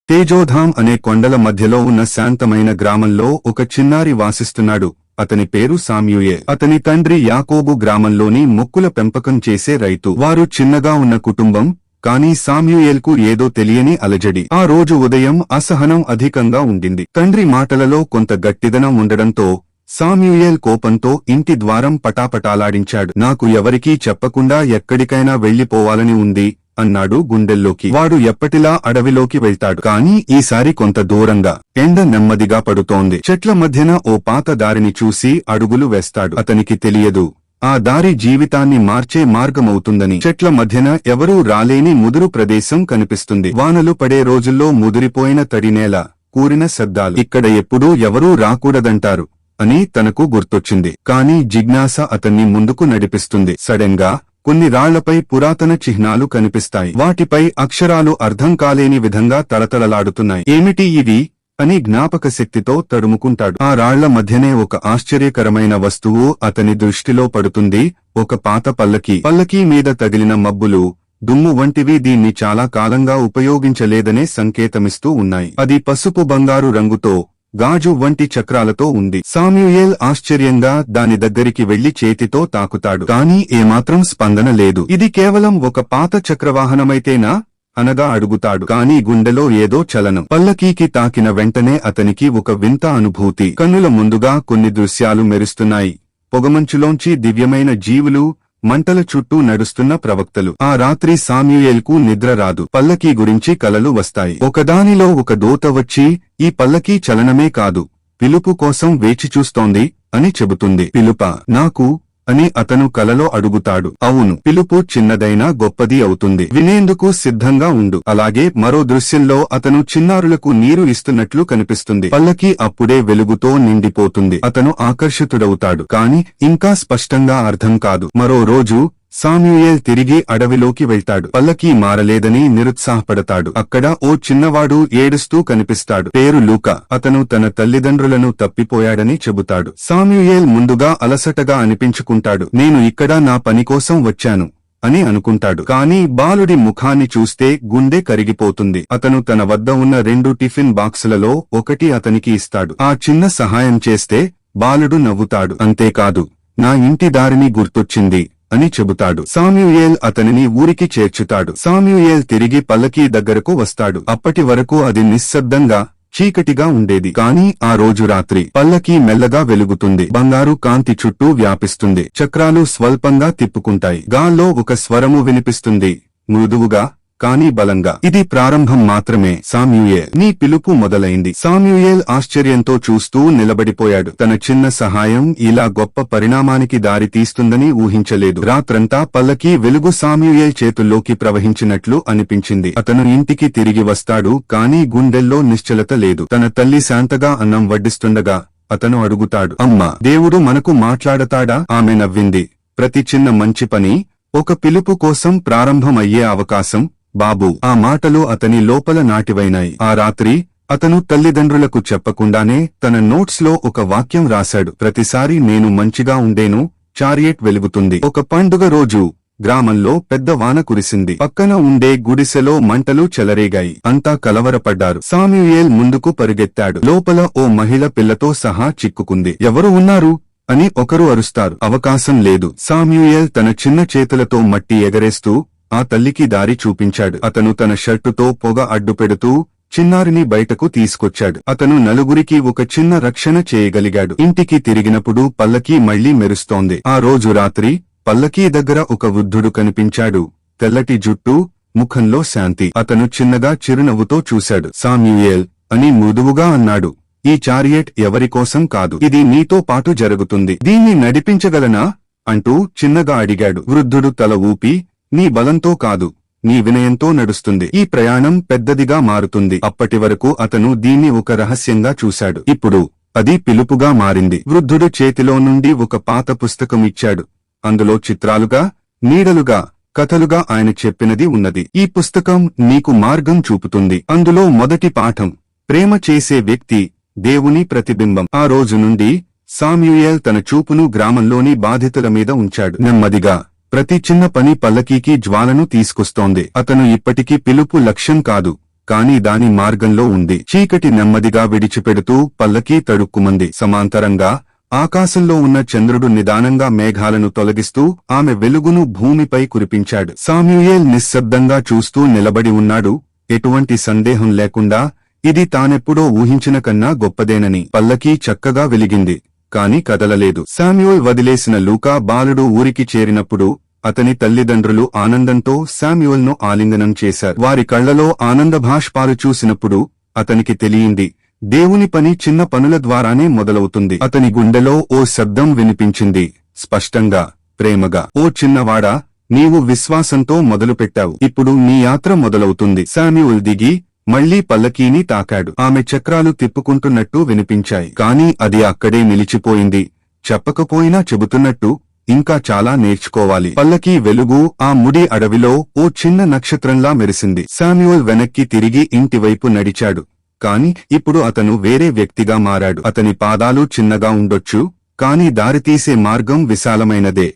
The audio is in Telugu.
తేజోధామ్ అనే కొండల మధ్యలో ఉన్న శాంతమైన గ్రామంలో ఒక చిన్నారి వాసిస్తున్నాడు. అతని పేరు సామ్యూయేల్. అతని తండ్రి యాకోబు గ్రామంలోని మొక్కుల పెంపకం చేసే రైతు. వారు చిన్నగా ఉన్న కుటుంబం. కానీ సామ్యూయేల్కు ఏదో తెలియని అలజడి. ఆ రోజు ఉదయం అసహనం అధికంగా ఉండింది. తండ్రి మాటలలో కొంత గట్టిదనం ఉండడంతో సామ్యూయేల్ కోపంతో ఇంటి ద్వారం పటాపటాలాడించాడు. నాకు ఎవరికీ చెప్పకుండా ఎక్కడికైనా వెళ్లిపోవాలని ఉంది అన్నాడు గుండెల్లోకి. వాడు ఎప్పటిలా అడవిలోకి వెళ్తాడు. కానీ ఈసారి కొంత దూరంగా. ఎండ నెమ్మదిగా పడుతోంది. చెట్ల మధ్యన ఓ పాత దారిని చూసి అడుగులు వేస్తాడు. అతనికి తెలియదు ఆ దారి జీవితాన్ని మార్చే మార్గమవుతుందని. చెట్ల మధ్యన ఎవరూ రాలేని ముదురు ప్రదేశం కనిపిస్తుంది. వానలు పడే రోజుల్లో ముదిరిపోయిన తడినేల, కూరిన శబ్దాలు. ఇక్కడ ఎప్పుడూ ఎవరూ రాకూడదంటారు అని తనకు గుర్తొచ్చింది. కానీ జిజ్ఞాస అతన్ని ముందుకు నడిపిస్తుంది. సడన్ గా కొన్ని రాళ్లపై పురాతన చిహ్నాలు కనిపిస్తాయి. వాటిపై అక్షరాలు అర్థం కాలేని విధంగా తళతళలాడుతున్నాయి. ఏమిటి ఇవి అని జ్ఞాపక శక్తితో తడుముకుంటాడు. ఆ రాళ్ల మధ్యనే ఒక ఆశ్చర్యకరమైన వస్తువు అతని దృష్టిలో పడుతుంది. ఒక పాత పల్లకీ. పల్లకీ మీద తగిలిన మబ్బులు, దుమ్ము వంటివి దీన్ని చాలా కాలంగా ఉపయోగించలేదనే సంకేతమిస్తూ ఉన్నాయి. అది పసుపు బంగారు రంగుతో, గాజు వంటి చక్రాలతో ఉంది. సామ్యూయేల్ ఆశ్చర్యంగా దాని దగ్గరికి వెళ్లి చేతితో తాకుతాడు. కానీ ఏమాత్రం స్పందన లేదు. ఇది కేవలం ఒక పాత చక్రవాహనమైతేనా అనగా అడుగుతాడు. కానీ గుండెలో ఏదో చలనం. పల్లకీకి తాకిన వెంటనే అతనికి ఒక వింత అనుభూతి. కన్నుల ముందుగా కొన్ని దృశ్యాలు మెరుస్తున్నాయి. పొగమంచులోంచి దివ్యమైన జీవులు, మంటల చుట్టూ నడుస్తున్న ప్రవక్తలు. ఆ రాత్రి సామ్యూయేల్కు నిద్ర రాదు. పల్లకీ గురించి కలలు వస్తాయి. ఒకదానిలో ఒక దూత వచ్చి ఈ పల్లకీ చలనమే కాదు, పిలుపు కోసం వేచి చూస్తోంది అని చెబుతుంది. పిలుపా నాకు అని అతను కలలో అడుగుతాడు. అవును, పిలుపు చిన్నదైనా గొప్పది అవుతుంది. వినేందుకు సిద్ధంగా ఉండు. అలాగే మరో దృశ్యంలో అతను చిన్నారులకు నీరు ఇస్తున్నట్లు కనిపిస్తుంది. పల్లకీ అప్పుడే వెలుగుతో నిండిపోతుంది. అతను ఆకర్షితుడవుతాడు. కాని ఇంకా స్పష్టంగా అర్థం కాదు. మరో రోజు సామ్యూయేల్ తిరిగి అడవిలోకి వెళ్తాడు. పల్లకీ మారలేదని నిరుత్సాహపడతాడు. అక్కడ ఓ చిన్నవాడు ఏడుస్తూ కనిపిస్తాడు. పేరు లూకా. అతను తన తల్లిదండ్రులను తప్పిపోయాడని చెబుతాడు. సామ్యూయేల్ ముందుగా అలసటగా అనిపించుకుంటాడు. నేను ఇక్కడ నా పనికోసం వచ్చాను అని అనుకుంటాడు. కానీ బాలుడి ముఖాన్ని చూస్తే గుండె కరిగిపోతుంది. అతను తన వద్ద ఉన్న 2 టిఫిన్ బాక్సులలో ఒకటి అతనికి ఇస్తాడు. ఆ చిన్న సహాయం చేస్తే బాలుడు నవ్వుతాడు. అంతేకాదు, నా ఇంటి దారిని గుర్తొచ్చింది అని చెబుతాడు. సామ్యూయేల్ అతనిని ఊరికి చేర్చుతాడు. సామ్యూయేల్ తిరిగి పల్లకీ దగ్గరకు వస్తాడు. అప్పటి వరకు అది నిశ్శబ్దంగా, చీకటిగా ఉండేది. కానీ ఆ రోజు రాత్రి పల్లకీ మెల్లగా వెలుగుతుంది. బంగారు కాంతి చుట్టూ వ్యాపిస్తుంది. చక్రాలు స్వల్పంగా తిప్పుకుంటాయి. గాల్లో ఒక స్వరము వినిపిస్తుంది, మృదువుగా కానీ బలంగా. ఇది ప్రారంభం మాత్రమే సామ్యూయేల్. నీ పిలుపు మొదలైంది. సామ్యూయేల్ ఆశ్చర్యంతో చూస్తూ నిలబడిపోయాడు. తన చిన్న సహాయం ఇలా గొప్ప పరిణామానికి దారి తీస్తుందని ఊహించలేదు. రాత్రంతా పల్లకీ వెలుగు సామ్యూయేల్ చేతుల్లోకి ప్రవహించినట్లు అనిపించింది. అతను ఇంటికి తిరిగి వస్తాడు. కానీ గుండెల్లో నిశ్చలత లేదు. తన తల్లి శాంతగా అన్నం వడ్డిస్తుండగా అతను అడుగుతాడు, అమ్మా, దేవుడు మనకు మాట్లాడతాడా? ఆమె నవ్వింది. ప్రతి చిన్న మంచి పని ఒక పిలుపు కోసం ప్రారంభమయ్యే అవకాశం బాబూ. ఆ మాటలు అతని లోపల నాటివైనాయి. ఆ రాత్రి అతను తల్లిదండ్రులకు చెప్పకుండానే తన నోట్స్ లో ఒక వాక్యం రాశాడు. ప్రతిసారి నేను మంచిగా ఉండేను, చారియట్ వెలుగుతుంది. ఒక పండుగ రోజు గ్రామంలో పెద్ద వాన కురిసింది. పక్కన ఉండే గుడిసెలో మంటలు చెలరేగాయి. అంతా కలవరపడ్డారు. సామ్యూయేల్ ముందుకు పరుగెత్తాడు. లోపల ఓ మహిళ పిల్లతో సహా చిక్కుకుంది. ఎవరు ఉన్నారు అని ఒకరు అరుస్తారు. అవకాశం లేదు. సామ్యూయేల్ తన చిన్న చేతులతో మట్టి ఎగరేస్తూ ఆ తల్లికి దారి చూపించాడు. అతను తన షర్టుతో పొగ అడ్డుపెడుతూ చిన్నారిని బయటకు తీసుకొచ్చాడు. అతను నలుగురికి ఒక చిన్న రక్షణ చేయగలిగాడు. ఇంటికి తిరిగినప్పుడు పల్లకీ మళ్లీ మెరుస్తోంది. ఆ రోజు రాత్రి పల్లకీ దగ్గర ఒక వృద్ధుడు కనిపించాడు. తెల్లటి జుట్టు, ముఖంలో శాంతి. అతను చిన్నగా చిరునవ్వుతో చూశాడు. సామ్యూయేల్ అని మృదువుగా అన్నాడు, ఈ చారియట్ ఎవరికోసం కాదు, ఇది నీతో పాటు జరుగుతుంది. దీన్ని నడిపించగలనా అంటూ చిన్నగా అడిగాడు. వృద్ధుడు తల ఊపి, నీ బలంతో కాదు, నీ వినయంతో నడుస్తుంది. ఈ ప్రయాణం పెద్దదిగా మారుతుంది. అప్పటి వరకు అతను దీన్ని ఒక రహస్యంగా చూశాడు. ఇప్పుడు అది పిలుపుగా మారింది. వృద్ధుడు చేతిలో నుండి ఒక పాత పుస్తకం ఇచ్చాడు. అందులో చిత్రాలుగా, నీడలుగా, కథలుగా ఆయన చెప్పినది ఉన్నది. ఈ పుస్తకం నీకు మార్గం చూపుతుంది. అందులో మొదటి పాఠం, ప్రేమ చేసే వ్యక్తి దేవుని ప్రతిబింబం. ఆ రోజు నుండి సామ్యూయేల్ తన చూపును గ్రామంలోని బాధితుల మీద ఉంచాడు. నెమ్మదిగా ప్రతి చిన్న పని పల్లకీకి జ్వాలను తీసుకొస్తోంది. అతను ఇప్పటికీ పిలుపు లక్ష్యం కాదు, కాని దాని మార్గంలో ఉంది. చీకటి నెమ్మదిగా విడిచిపెడుతూ పల్లకీ తడుక్కుమంది. సమాంతరంగా ఆకాశంలో ఉన్న చంద్రుడు నిదానంగా మేఘాలను తొలగిస్తూ ఆమె వెలుగును భూమిపై కురిపించాడు. శామ్యూయేల్ నిశ్శబ్దంగా చూస్తూ నిలబడి ఉన్నాడు, ఎటువంటి సందేహం లేకుండా ఇది తానెప్పుడో ఊహించిన కన్నా గొప్పదేనని. పల్లకీ చక్కగా వెలిగింది, కాని కదలలేదు. శామ్యూయల్ వదిలేసిన లూకా బాలుడు ఊరికి చేరినప్పుడు అతని తల్లిదండ్రులు ఆనందంతో శామ్యూయల్ను ఆలింగనం చేశారు. వారి కళ్లలో ఆనందభాష్పాలు చూసినప్పుడు అతనికి తెలియంది, దేవుని పని చిన్న పనుల ద్వారానే మొదలవుతుంది. అతని గుండెలో ఓ శబ్దం వినిపించింది, స్పష్టంగా, ప్రేమగా, ఓ చిన్నవాడా, నీవు విశ్వాసంతో మొదలుపెట్టావు, ఇప్పుడు నీ యాత్ర మొదలవుతుంది. శామ్యూయల్ దిగి మళ్లీ పల్లకీని తాకాడు. ఆమె చక్రాలు తిప్పుకుంటున్నట్టు వినిపించాయి, కాని అది అక్కడే నిలిచిపోయింది. చెప్పకపోయినా చెబుతున్నట్టు, ఇంకా చాలా నేర్చుకోవాలి. పల్లకీ వెలుగు ఆ ముడి అడవిలో ఓ చిన్న నక్షత్రంలా మెరిసింది. శామ్యూయల్ వెనక్కి తిరిగి ఇంటివైపు నడిచాడు, కాని ఇప్పుడు అతను వేరే వ్యక్తిగా మారాడు. అతని పాదాలు చిన్నగా ఉండొచ్చు, కాని దారితీసే మార్గం విశాలమైనదే.